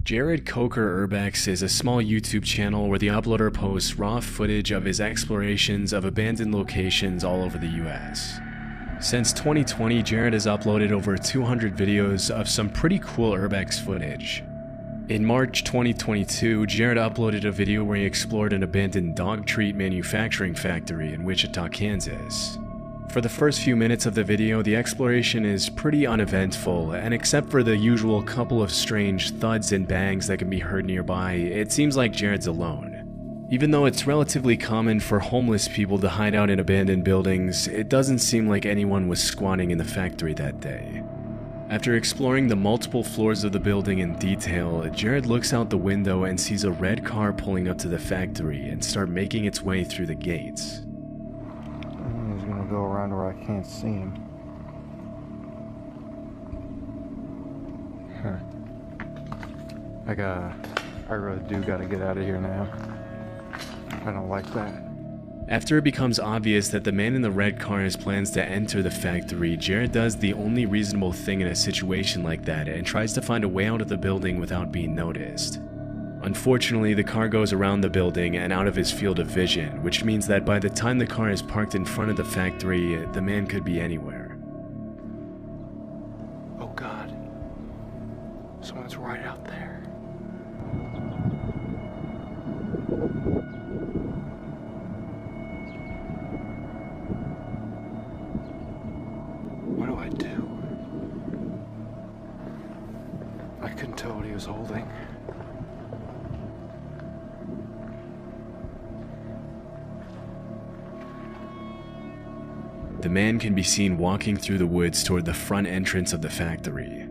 Jared Coker Urbex is a small YouTube channel where the uploader posts raw footage of his explorations of abandoned locations all over the US. Since 2020, Jared has uploaded over 200 videos of some pretty cool urbex footage. In March 2022, Jared uploaded a video where he explored an abandoned dog treat manufacturing factory in Wichita, Kansas. For the first few minutes of the video, the exploration is pretty uneventful, and except for the usual couple of strange thuds and bangs that can be heard nearby, it seems like Jared's alone. Even though it's relatively common for homeless people to hide out in abandoned buildings, it doesn't seem like anyone was squatting in the factory that day. After exploring the multiple floors of the building in detail, Jared looks out the window and sees a red car pulling up to the factory and start making its way through the gates. He's gonna go around where I can't see him. I really do gotta get out of here now. I don't like that. After it becomes obvious that the man in the red car has plans to enter the factory, Jared does the only reasonable thing in a situation like that and tries to find a way out of the building without being noticed. Unfortunately, the car goes around the building and out of his field of vision, which means that by the time the car is parked in front of the factory, the man could be anywhere. Oh God. Someone's right out there. What do I do? I couldn't tell what he was holding. The man can be seen walking through the woods toward the front entrance of the factory.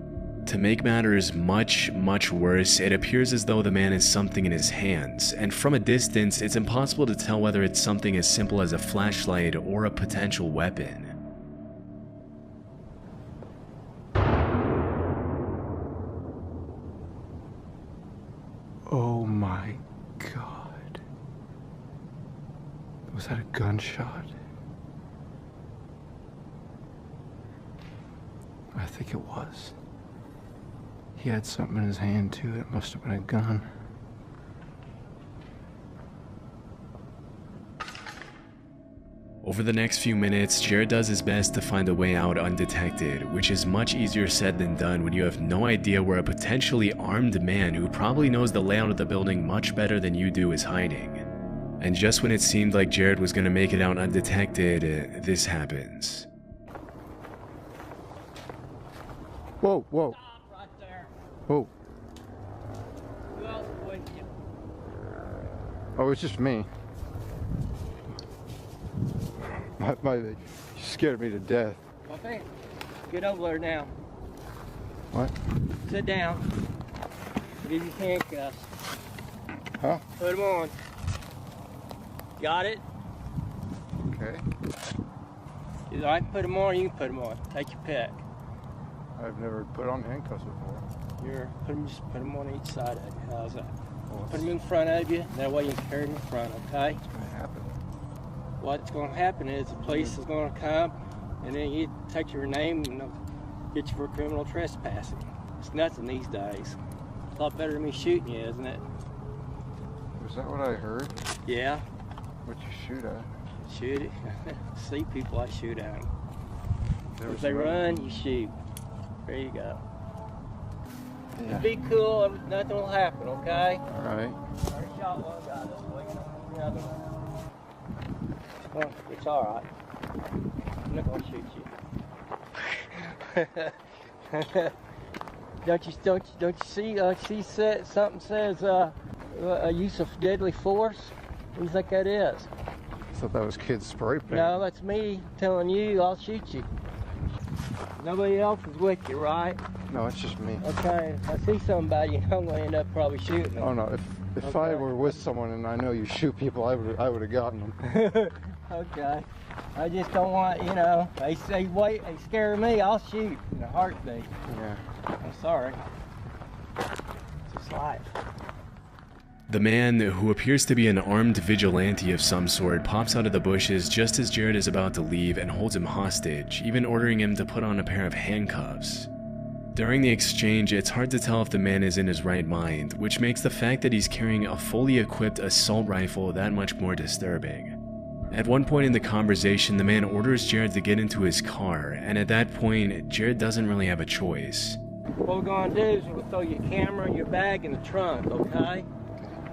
To make matters much worse, it appears as though the man has something in his hands, and from a distance, it's impossible to tell whether it's something as simple as a flashlight or a potential weapon. Oh my God. Was that a gunshot? I think it was. He had something in his hand too. It must have been a gun. Over the next few minutes, Jared does his best to find a way out undetected, which is much easier said than done when you have no idea where a potentially armed man who probably knows the layout of the building much better than you do is hiding. And just when it seemed like Jared was going to make it out undetected, this happens. Whoa, whoa. Stop right there. Whoa. Who else is with you? Oh, it's just me. You scared me to death. Okay. Get over there now. What? Sit down. Give you handcuffs. Huh? Put them on. Got it? Okay. Either I can put them on or you can put them on. Take your pick. I've never put on handcuffs before. Just put them on each side of you. How's that? Well, Put them in front of you. That way you can carry them in front, okay? what's gonna happen? What's going to happen is the police is going to come and then you take your name and they'll get you for criminal trespassing. It's nothing these days. A lot better than me shooting you, isn't it? Was that what I heard? Yeah. What you shoot at? Shoot it. See people, I shoot at them. There If was they no- run, you shoot. There you go. Yeah. Be cool, nothing will happen, okay? Alright. I shot one guy this way, the other one. It's alright. I'm not gonna shoot you. don't you see something says a use of deadly force? What do you think that is? I thought that was kids spray paint. No, that's me telling you I'll shoot you. Nobody else is with you, right? No, it's just me. Okay, if I see somebody, I'm gonna end up probably shooting them. Oh no, if I were with someone and I know you shoot people, I would have gotten them. Okay. I just don't want, they say wait, they scare me, I'll shoot in a heartbeat. Yeah. I'm sorry. It's just life. The man, who appears to be an armed vigilante of some sort, pops out of the bushes just as Jared is about to leave and holds him hostage, even ordering him to put on a pair of handcuffs. During the exchange, it's hard to tell if the man is in his right mind, which makes the fact that he's carrying a fully equipped assault rifle that much more disturbing. At one point in the conversation, the man orders Jared to get into his car, and at that point, Jared doesn't really have a choice. What we're gonna do is we'll throw your camera and your bag in the trunk, okay?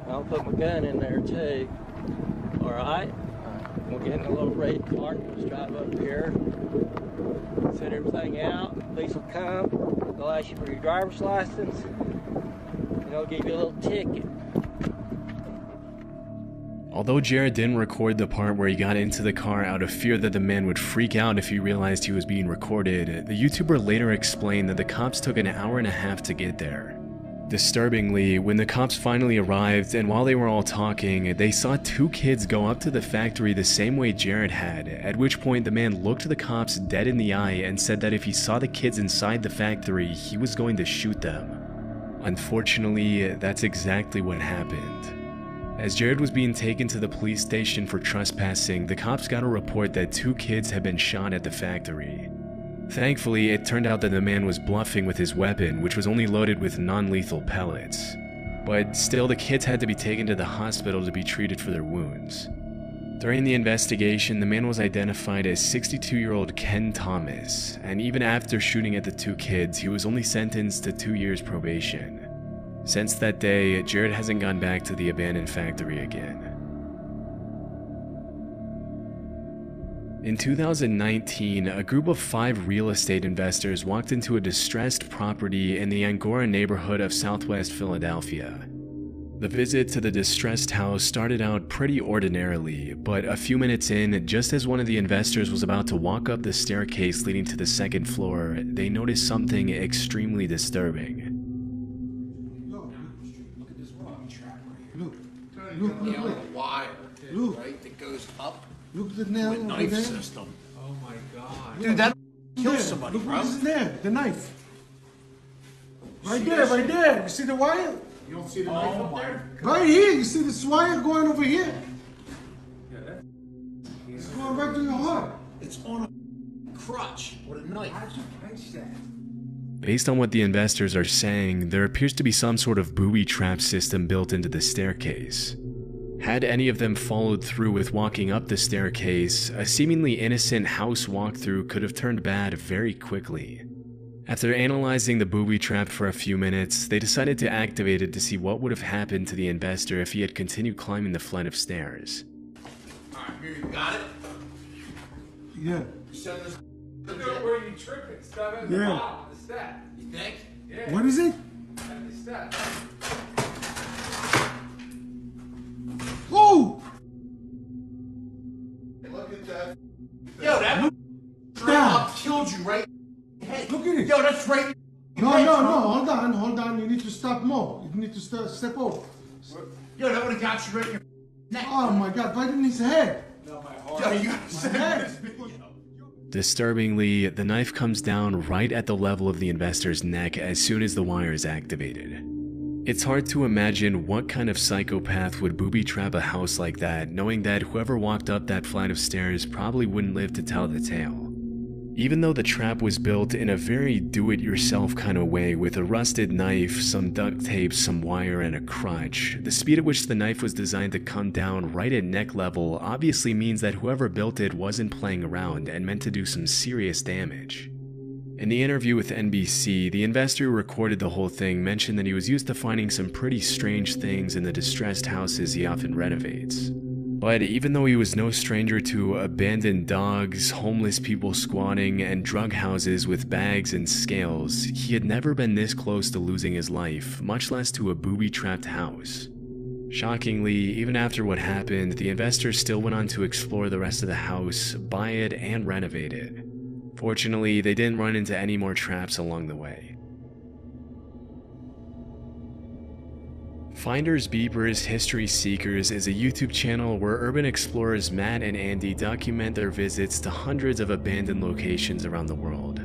I'll put my gun in there too. Alright? We'll get in a little red car, let's drive up here. Set everything out, police will come, they'll ask you for your driver's license, and they'll give you a little ticket. Although Jared didn't record the part where he got into the car out of fear that the man would freak out if he realized he was being recorded, the YouTuber later explained that the cops took an hour and a half to get there. Disturbingly, when the cops finally arrived and while they were all talking, they saw two kids go up to the factory the same way Jared had, at which point the man looked the cops dead in the eye and said that if he saw the kids inside the factory, he was going to shoot them. Unfortunately, that's exactly what happened. As Jared was being taken to the police station for trespassing, the cops got a report that two kids had been shot at the factory. Thankfully, it turned out that the man was bluffing with his weapon, which was only loaded with non-lethal pellets. But still, the kids had to be taken to the hospital to be treated for their wounds. During the investigation, the man was identified as 62-year-old Ken Thomas, and even after shooting at the two kids, he was only sentenced to 2 years probation. Since that day, Jared hasn't gone back to the abandoned factory again. In 2019, a group of 5 real estate investors walked into a distressed property in the Angora neighborhood of southwest Philadelphia. The visit to the distressed house started out pretty ordinarily, but a few minutes in, just as one of the investors was about to walk up the staircase leading to the second floor, they noticed something extremely disturbing. Look at this rock track right here. Look, The wire, Look. right, that goes up Look at the to nail a over knife there. system. Oh my god. Dude, that There. kills somebody, Look bro. what is there, the knife. Right See there, this? right there. You see the wire? You don't see the knife up there? Right here. You see this wire going over here? It's going right through your heart. It's on a crutch with a knife. How'd you catch that? Based on what the investors are saying, there appears to be some sort of booby trap system built into the staircase. Had any of them followed through with walking up the staircase, a seemingly innocent house walkthrough could have turned bad very quickly. After analyzing the booby trap for a few minutes, they decided to activate it to see what would have happened to the investor if he had continued climbing the flight of stairs. Alright, here you got it. Yeah. You send this. Look at where you tripping. Stop at the Yeah. bottom of the step. You think? Yeah. What is it? At the step. Oh! Look at that. Yo, that straight Down. up killed you right in the head. Look at it. Yo, that's right. No, hold on. You need to stop more. You need to step over. Yo, that would have got you right in your neck. Oh my God, right in his head. No, my heart. Yo, you gotta send head. this video. Disturbingly, the knife comes down right at the level of the investor's neck as soon as the wire is activated. It's hard to imagine what kind of psychopath would booby trap a house like that, knowing that whoever walked up that flight of stairs probably wouldn't live to tell the tale. Even though the trap was built in a very do-it-yourself kind of way with a rusted knife, some duct tape, some wire, and a crutch, the speed at which the knife was designed to come down right at neck level obviously means that whoever built it wasn't playing around and meant to do some serious damage. In the interview with NBC, the investor who recorded the whole thing mentioned that he was used to finding some pretty strange things in the distressed houses he often renovates. But even though he was no stranger to abandoned dogs, homeless people squatting, and drug houses with bags and scales, he had never been this close to losing his life, much less to a booby-trapped house. Shockingly, even after what happened, the investor still went on to explore the rest of the house, buy it, and renovate it. Fortunately, they didn't run into any more traps along the way. Finders Beepers History Seekers is a YouTube channel where urban explorers Matt and Andy document their visits to hundreds of abandoned locations around the world.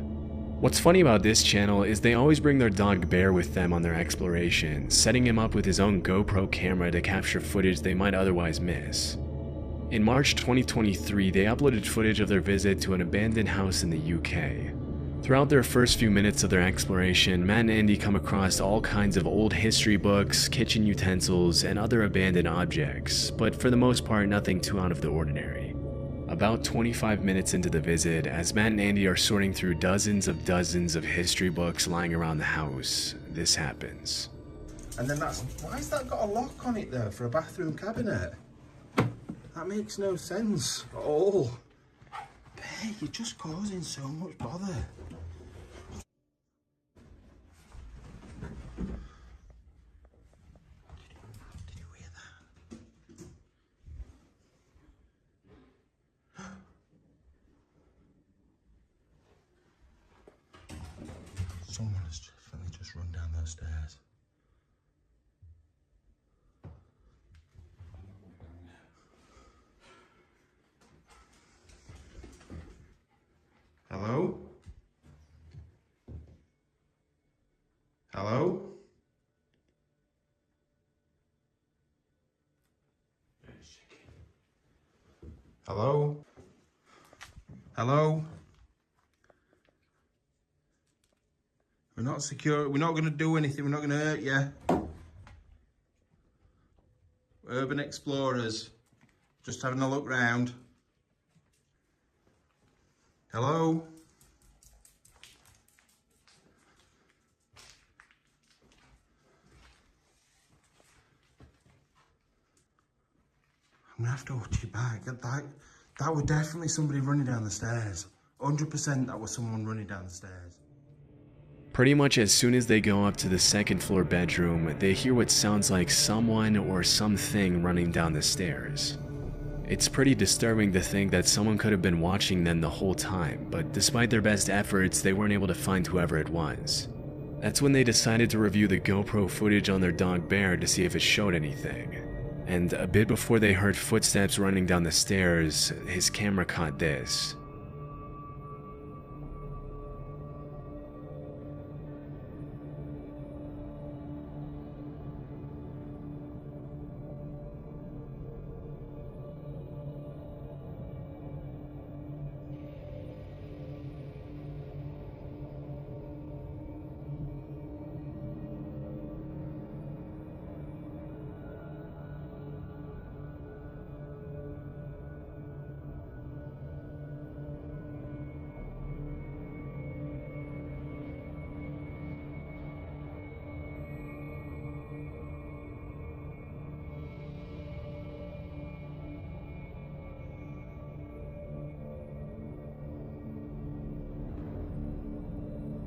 What's funny about this channel is they always bring their dog Bear with them on their explorations, setting him up with his own GoPro camera to capture footage they might otherwise miss. In March 2023, they uploaded footage of their visit to an abandoned house in the UK. Throughout their first few minutes of their exploration, Matt and Andy come across all kinds of old history books, kitchen utensils, and other abandoned objects, but for the most part nothing too out of the ordinary. About 25 minutes into the visit, as Matt and Andy are sorting through dozens of history books lying around the house, this happens. And then why's that got a lock on it there for a bathroom cabinet? That makes no sense at all. Hey, you're just causing so much bother. Did you hear that? Someone has definitely just run down those stairs. Hello? Hello? Hello? Hello? We're not secure. We're not going to do anything. We're not going to hurt you. Urban explorers. Just having a look round. Hello? I'm gonna have to watch you back. That was definitely somebody running down the stairs. 100% that was someone running down the stairs. Pretty much as soon as they go up to the second floor bedroom, they hear what sounds like someone or something running down the stairs. It's pretty disturbing to think that someone could have been watching them the whole time, but despite their best efforts, they weren't able to find whoever it was. That's when they decided to review the GoPro footage on their dog Bear to see if it showed anything. And a bit before they heard footsteps running down the stairs, his camera caught this.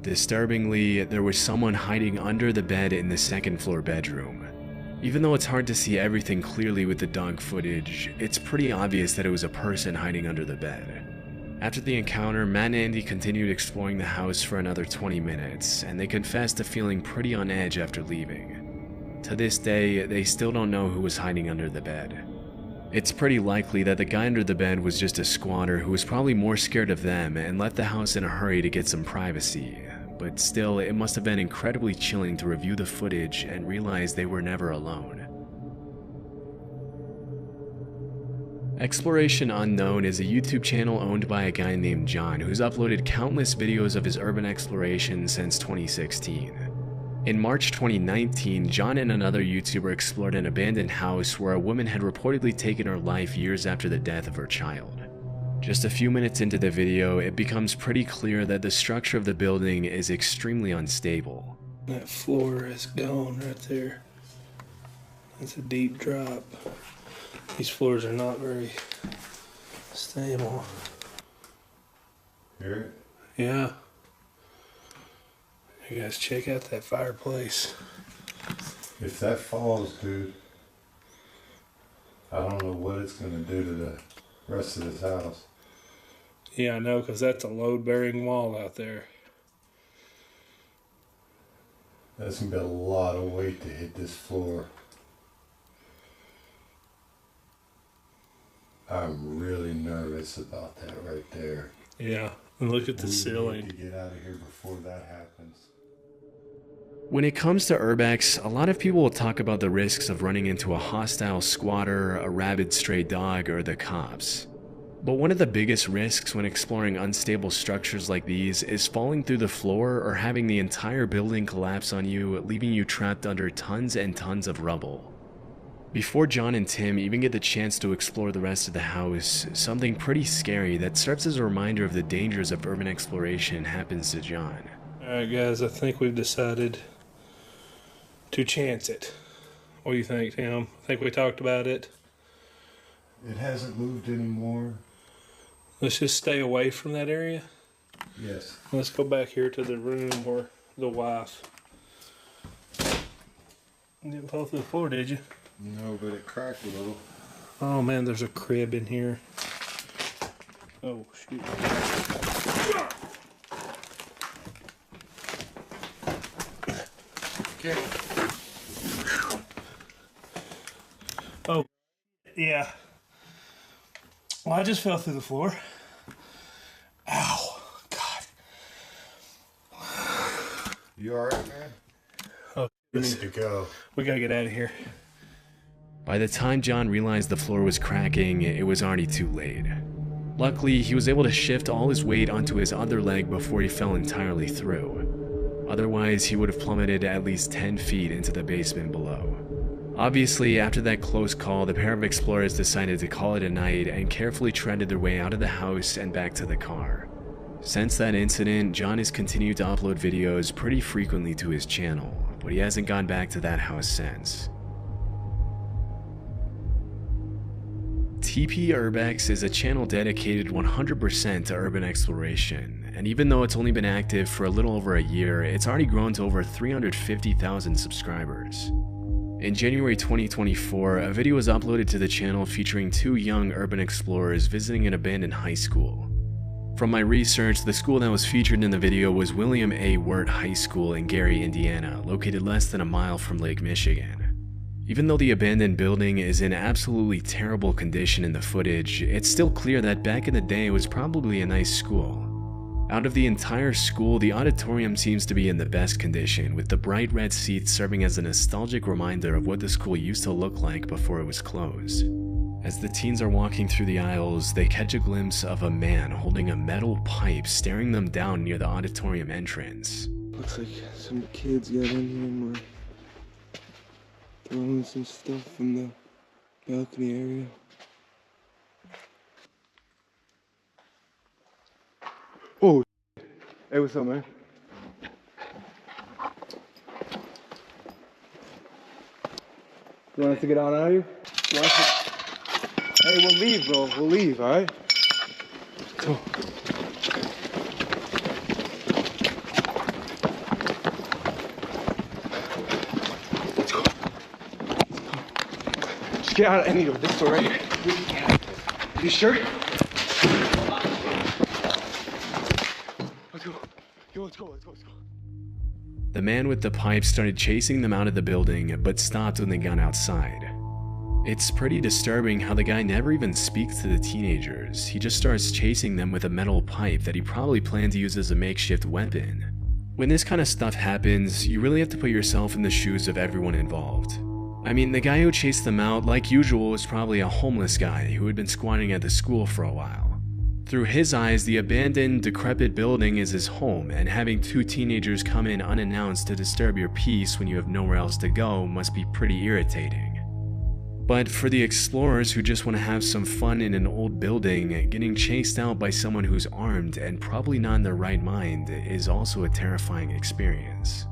Disturbingly, there was someone hiding under the bed in the second floor bedroom. Even though it's hard to see everything clearly with the dog footage, it's pretty obvious that it was a person hiding under the bed. After the encounter, Matt and Andy continued exploring the house for another 20 minutes, and they confessed to feeling pretty on edge after leaving. To this day, they still don't know who was hiding under the bed. It's pretty likely that the guy under the bed was just a squatter who was probably more scared of them and left the house in a hurry to get some privacy. But still, it must have been incredibly chilling to review the footage and realize they were never alone. Exploration Unknown is a YouTube channel owned by a guy named John who's uploaded countless videos of his urban exploration since 2016. In March 2019, John and another YouTuber explored an abandoned house where a woman had reportedly taken her life years after the death of her child. Just a few minutes into the video, it becomes pretty clear that the structure of the building is extremely unstable. That floor is gone right there. That's a deep drop. These floors are not very stable. Hear it? Yeah. You guys check out that fireplace. If that falls, dude, I don't know what it's gonna do to the rest of this house. Yeah, I know, because that's a load-bearing wall out there. That's gonna be a lot of weight to hit this floor. I'm really nervous about that right there. Yeah, and look at the We ceiling. need to get out of here before that happens. When it comes to urbex, a lot of people will talk about the risks of running into a hostile squatter, a rabid stray dog, or the cops. But one of the biggest risks when exploring unstable structures like these is falling through the floor or having the entire building collapse on you, leaving you trapped under tons and tons of rubble. Before John and Tim even get the chance to explore the rest of the house, something pretty scary that serves as a reminder of the dangers of urban exploration happens to John. Alright guys, I think we've decided to chance it. What do you think, Tim? I think we talked about it. It hasn't moved anymore. Let's just stay away from that area. Yes. Let's go back here to the room where the wife. You didn't fall through the floor, did you? No, but it cracked a little. Oh man, there's a crib in here. Oh shoot. Okay. Oh, yeah. Well, I just fell through the floor. Ow. God. You alright, man? Oh, We need to go. we gotta get out of here. By the time John realized the floor was cracking, it was already too late. Luckily, he was able to shift all his weight onto his other leg before he fell entirely through. Otherwise, he would have plummeted at least 10 feet into the basement below. Obviously, after that close call, the pair of explorers decided to call it a night and carefully treaded their way out of the house and back to the car. Since that incident, John has continued to upload videos pretty frequently to his channel, but he hasn't gone back to that house since. TP Urbex is a channel dedicated 100% to urban exploration, and even though it's only been active for a little over a year, it's already grown to over 350,000 subscribers. In January 2024, a video was uploaded to the channel featuring two young urban explorers visiting an abandoned high school. From my research, the school that was featured in the video was William A. Wirt High School in Gary, Indiana, located less than a mile from Lake Michigan. Even though the abandoned building is in absolutely terrible condition in the footage, it's still clear that back in the day it was probably a nice school. Out of the entire school, the auditorium seems to be in the best condition, with the bright red seats serving as a nostalgic reminder of what the school used to look like before it was closed. As the teens are walking through the aisles, they catch a glimpse of a man holding a metal pipe staring them down near the auditorium entrance. Looks like some kids got in here and were throwing some stuff from the balcony area. Oh, hey, what's up, man? You want us to get out of here? Hey, we'll leave, bro. We'll leave, all right? Go. Let's go. Just get out. I need this door right here. You sure? Let's go. Yo, let's go. The man with the pipe started chasing them out of the building, but stopped when they got outside. It's pretty disturbing how the guy never even speaks to the teenagers. He just starts chasing them with a metal pipe that he probably planned to use as a makeshift weapon. When this kind of stuff happens, you really have to put yourself in the shoes of everyone involved. I mean, the guy who chased them out, like usual, was probably a homeless guy who had been squatting at the school for a while. Through his eyes, the abandoned, decrepit building is his home, and having two teenagers come in unannounced to disturb your peace when you have nowhere else to go must be pretty irritating. But for the explorers who just want to have some fun in an old building, getting chased out by someone who's armed and probably not in their right mind is also a terrifying experience.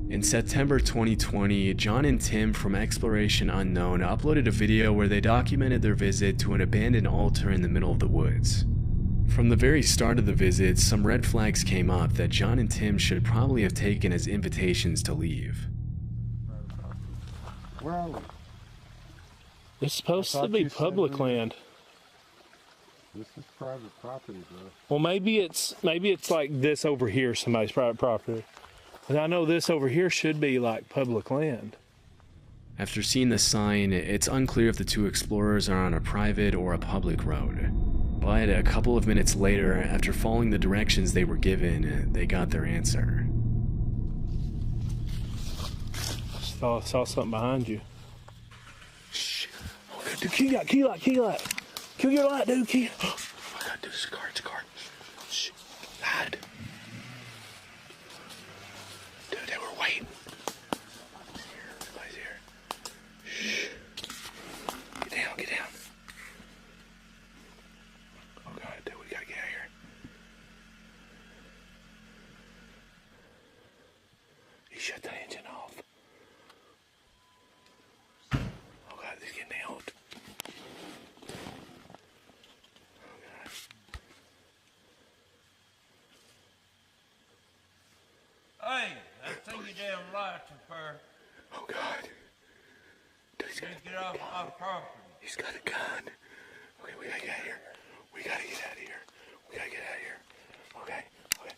In September 2020, John and Tim from Exploration Unknown uploaded a video where they documented their visit to an abandoned altar in the middle of the woods. From the very start of the visit, some red flags came up that John and Tim should probably have taken as invitations to leave. Where are we? It's supposed to be public land. This is private property, bro. Well, maybe it's like this over here, somebody's private property. But I know this over here should be like public land. After seeing the sign, it's unclear if the two explorers are on a private or a public road. But a couple of minutes later, after following the directions they were given, they got their answer. Saw something behind you. Shh. Dude, kill your light, kill your light, kill your light. Kill your light, dude, kill. Oh my God, dude, it's a car, it's a car. Shh, hide. Dude, they were waiting. Somebody's here. Shh. Get down, get down. Oh God, dude, we gotta get out of here. He shut the engine off. Oh God, he's getting nailed. Oh God. Hey, that thing you damn lights for. Oh God. Dude, he's got Get off my property. He's got a gun. Okay, we gotta get out of here. We gotta get out of here. We gotta get out of here. Okay. Okay,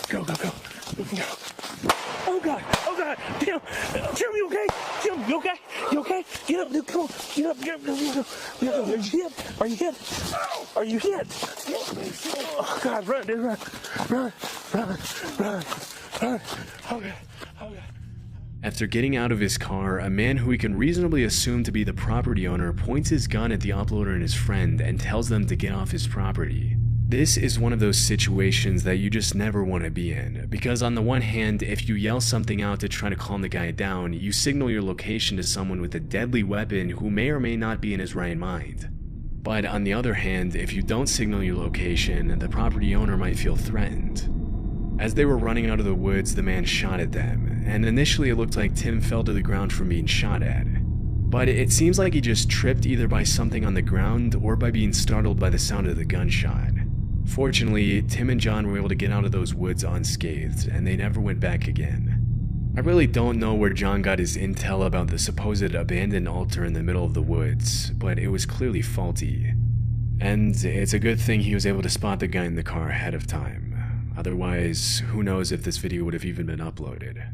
go, go, go, go. Go, go, go. Oh God, oh God. Tim, Tim, you okay? Tim, you okay? You okay? Get up, dude, come on. Get up, get up, get up, get up. Get up. Are you hit? Are you hit? Are you hit? Oh God, run, dude, run. Run, run, run, run. Okay, okay. After getting out of his car, a man who we can reasonably assume to be the property owner points his gun at the uploader and his friend and tells them to get off his property. This is one of those situations that you just never want to be in, because on the one hand, if you yell something out to try to calm the guy down, you signal your location to someone with a deadly weapon who may or may not be in his right mind. But on the other hand, if you don't signal your location, the property owner might feel threatened. As they were running out of the woods, the man shot at them, and initially it looked like Tim fell to the ground from being shot at. But it seems like he just tripped either by something on the ground or by being startled by the sound of the gunshot. Fortunately, Tim and John were able to get out of those woods unscathed, and they never went back again. I really don't know where John got his intel about the supposed abandoned altar in the middle of the woods, but it was clearly faulty. And it's a good thing he was able to spot the guy in the car ahead of time. Otherwise, who knows if this video would have even been uploaded.